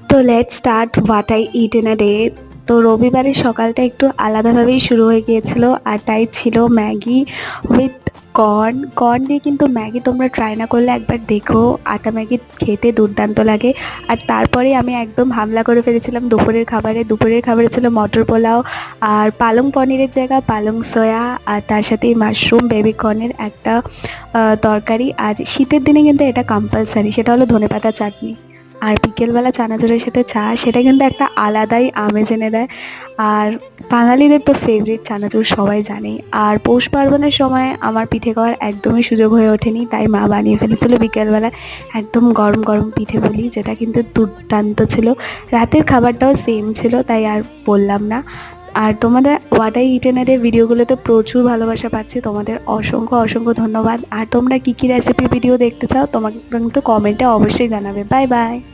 তো let's start what I it in a day. তো রবিবারের সকালটা একটু আলাদাভাবেই শুরু হয়ে গিয়েছিল, আর তাই ছিল ম্যাগি উইথ কর্ন। কর্ন দিয়ে কিন্তু ম্যাগি তোমরা ট্রাই না করলে একবার দেখো, আটা ম্যাগি খেতে দুর্দান্ত লাগে। আর তারপরে আমি একদম হামলা করে ফেলেছিলাম দুপুরের খাবারে। দুপুরের খাবারে ছিল মটর পোলাও, আর পালং পনিরের জায়গা পালং সয়া, আর তার সাথে মাশরুম বেবি কর্নের একটা তরকারি। আর শীতের দিনে কিন্তু এটা কম্পালসারি, সেটা হলো ধনেপাতা চাটনি। আর বিকেলবেলা চানাচুরের সাথে চা, সেটা কিন্তু একটা আলাদাই আমেজ এনে দেয়। আর বাঙালিদের তো ফেভারিট চানাচুর সবাই জানেই। আর পৌষ পার্বণের সময় আমার পিঠে খাওয়ার একদমই সুযোগ হয়ে ওঠেনি, তাই মা বানিয়ে ফেলেছিল বিকেলবেলা একদম গরম গরম পিঠে পুলি, যেটা কিন্তু দুর্দান্ত ছিল। রাতের খাবারটাও সেম ছিল, তাই আর বললাম না। আর তোমাদের হোয়াট আই ইটেনারের ভিডিওগুলোতে প্রচুর ভালোবাসা পাচ্ছি, তোমাদের অসংখ্য অসংখ্য ধন্যবাদ। আর তোমরা কী কী রেসিপি ভিডিও দেখতে চাও তোমাকে কিন্তু কমেন্টে অবশ্যই জানাবে। Bye bye.